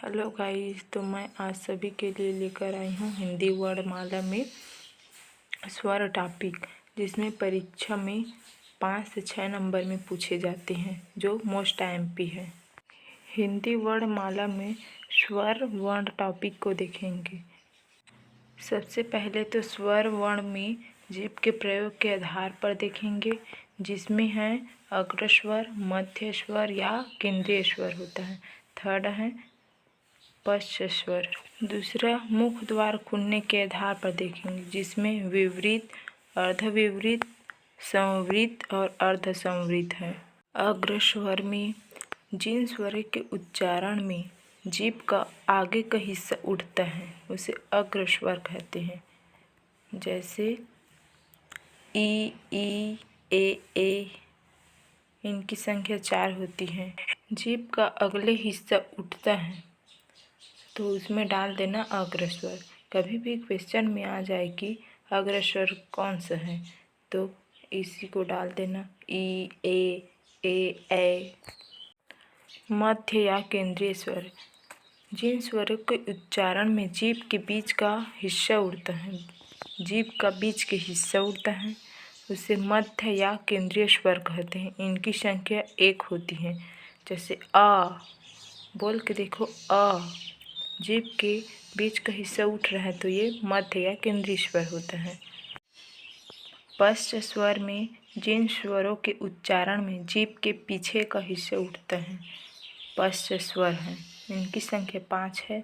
Hello guys, तो मैं आज सभी के लिए लेकर आई हूँ हिंदी वर्णमाला में स्वर टॉपिक, जिसमें परीक्षा में 5 से 6 नंबर में पूछे जाते हैं, जो मोस्ट एमपी है। हिंदी वर्णमाला में स्वर वर्ण टॉपिक को देखेंगे। सबसे पहले तो स्वर वर्ण में जीभ के प्रयोग के आधार पर देखेंगे, जिसमें है अग्रस्वर, मध्य स्वर या केंद्रीय स्वर होता है। थर्ड है पश्च स्वर। दूसरा मुख द्वार खुलने के आधार पर देखेंगे, जिसमें विवृत, अर्धविवृत, संवृत और अर्धसंवृत है। अग्र स्वर में जिन स्वर के उच्चारण में जीभ का आगे का हिस्सा उठता है उसे अग्र स्वर कहते हैं। जैसे ई, ए, इनकी संख्या 4 होती है। जीभ का अगले हिस्सा उठता है तो उसमें डाल देना अग्र स्वर। कभी भी क्वेश्चन में आ जाए कि अग्र स्वर कौन सा है तो इसी को डाल देना ई, ए। मध्य या केंद्रीय स्वर जिन स्वरों के उच्चारण में जीभ के बीच का हिस्सा उड़ता है, जीभ का बीच के हिस्सा उड़ता है उसे मध्य या केंद्रीय स्वर कहते हैं। इनकी संख्या 1 होती है। जैसे आ, बोल के देखो आ, जीभ के बीच का हिस्सा उठ रहा है तो ये मध्य या केंद्रीय स्वर होता है। पश्च स्वर में जिन स्वरों के उच्चारण में जीभ के पीछे का हिस्सा उठता है पश्च स्वर है। इनकी संख्या 5 है।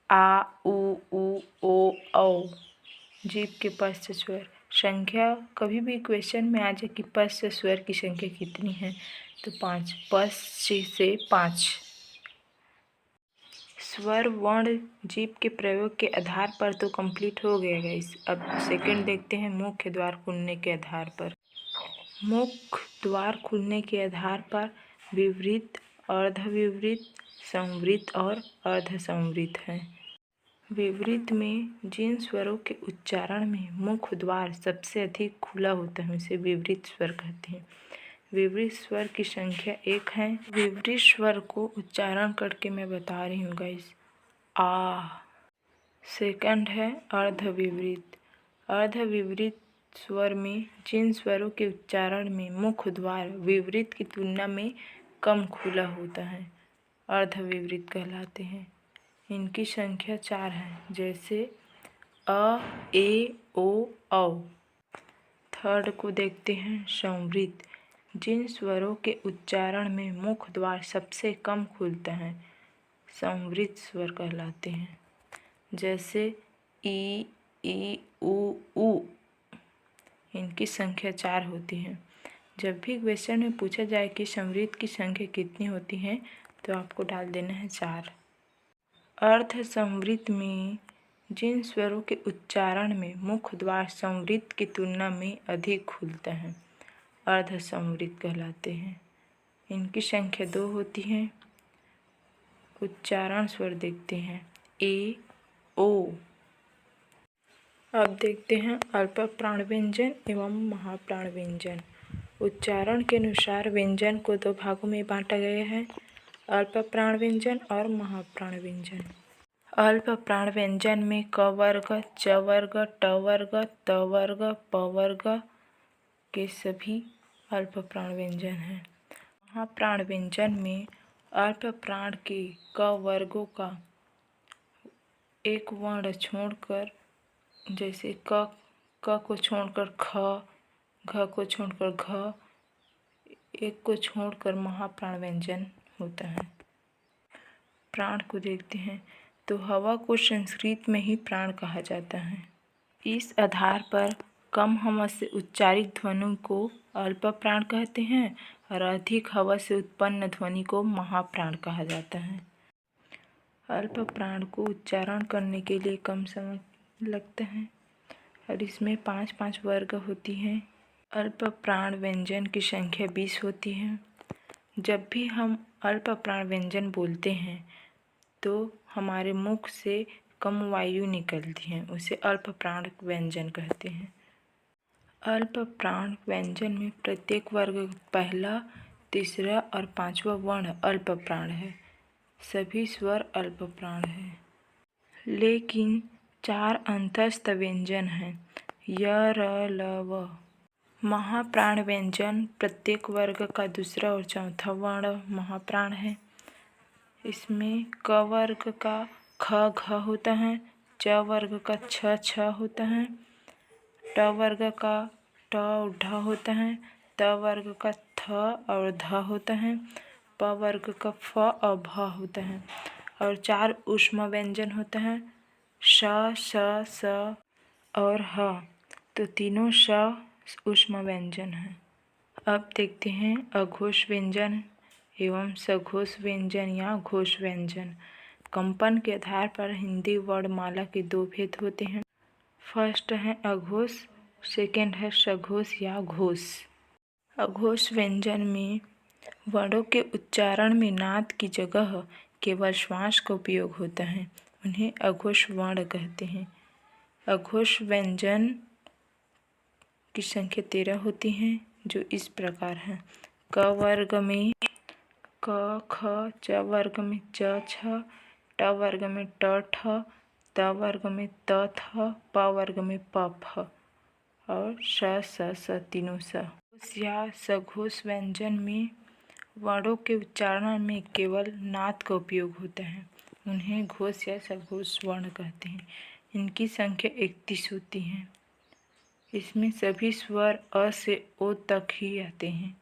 आ, उ, ओ, औ। जीभ के पश्च स्वर संख्या कभी भी क्वेश्चन में आ जाए कि पश्च स्वर की संख्या कितनी है तो 5, पश्च से 5। स्वर वर्ण जीभ के प्रयोग के आधार पर तो कंप्लीट हो गया गाइस। अब सेकंड देखते हैं मुख्य द्वार खुलने के आधार पर। मुख्य द्वार खुलने के आधार पर विवृत, अर्धविवृत, संवृत और अर्धसंवृत है। विवृत में जिन स्वरों के उच्चारण में मुख्य द्वार सबसे अधिक खुला होता है उसे विवृत स्वर कहते हैं। विवृत स्वर की संख्या 1 है। विवृत स्वर को उच्चारण करके मैं बता रही हूँ गाइस। आ। सेकंड है अर्धविवृत। अर्धविवृत स्वर में जिन स्वरों के उच्चारण में मुख्य द्वार विवृत की तुलना में कम खुला होता है अर्धविवृत कहलाते हैं। इनकी संख्या 4 है। जैसे अ, ए, ओ, औ। थर्ड को देखते हैं संवृत। जिन स्वरों के उच्चारण में मुख्य द्वार सबसे कम खुलता है संवृत स्वर कहलाते हैं। जैसे ई, उ। इनकी संख्या 4 होती है। जब भी क्वेश्चन में पूछा जाए कि संवृत की संख्या कितनी होती है तो आपको डाल देना है 4। अर्ध संवृत में जिन स्वरों के उच्चारण में मुख्य द्वार संवृत की तुलना में अधिक खुलता है अर्ध संवृत कहलाते हैं। इनकी संख्या 2 होती है। उच्चारण स्वर देखते हैं ए, ओ। अब देखते हैं अल्प प्राण व्यंजन एवं महाप्राण व्यंजन। उच्चारण के अनुसार व्यंजन को 2 भागों में बांटा गया है, अल्प प्राण व्यंजन और महाप्राण व्यंजन। अल्प प्राण व्यंजन में क वर्ग, च वर्ग, ट वर्ग, त वर्ग, प वर्ग के सभी अल्प प्राण व्यंजन हैं। महाप्राण व्यंजन में अल्प प्राण के क वर्गों का एक वर्ण छोड़कर, जैसे क को छोड़कर ख, घ को छोड़कर घ, एक को छोड़कर महाप्राण व्यंजन होता है। प्राण को देखते हैं तो हवा को संस्कृत में ही प्राण कहा जाता है। इस आधार पर कम हवा से उच्चारित ध्वनि को अल्प प्राण कहते हैं और अधिक हवा से उत्पन्न ध्वनि को महाप्राण कहा जाता है। अल्प प्राण को उच्चारण करने के लिए कम समय लगता है और इसमें 5-5 वर्ग होती हैं। अल्प प्राण व्यंजन की संख्या 20 होती है। जब भी हम अल्प प्राण व्यंजन बोलते हैं तो हमारे मुख से कम वायु निकलती है, उसे अल्प प्राण व्यंजन कहते हैं। अल्प प्राण व्यंजन में प्रत्येक वर्ग पहला, तीसरा और 5वां वर्ण अल्प प्राण है। सभी स्वर अल्प प्राण हैं, लेकिन 4 अंतस्थ व्यंजन हैं, य, र, ल, व। महाप्राण व्यंजन प्रत्येक वर्ग का दूसरा और चौथा वर्ण महाप्राण है। इसमें क वर्ग का ख, घ होता है, च वर्ग का छ, छ होता है, ट वर्ग का ट और ढ होता है, त वर्ग का थ और ध होता है, प वर्ग का फ और भ होता है, और 4 ऊष्म व्यंजन होता है, श, श, स और ह। तो तीनों श ऊष्म व्यंजन हैं। अब देखते हैं अघोष व्यंजन एवं सघोष व्यंजन या घोष व्यंजन। कंपन के आधार पर हिंदी वर्णमाला के 2 भेद होते हैं। फर्स्ट है अघोष, सेकेंड है सघोष या घोष। अघोष व्यंजन में वर्णों के उच्चारण में नाद की जगह केवल श्वास का उपयोग होता है, उन्हें अघोष वर्ण कहते हैं। अघोष व्यंजन की संख्या 13 होती हैं, जो इस प्रकार हैं। क वर्ग में क, ख, च वर्ग में च, छ, ट वर्ग में ट, ठ, त वर्ग में त, थ, प वर्ग में प, फ और श, स, स तीनों स। घोष या सघोष व्यंजन में वर्णों के उच्चारण में केवल नाद का उपयोग होता है, उन्हें घोष या सघोष वर्ण कहते हैं। इनकी संख्या 31 होती है। इसमें सभी स्वर अ से ओ तक ही आते हैं।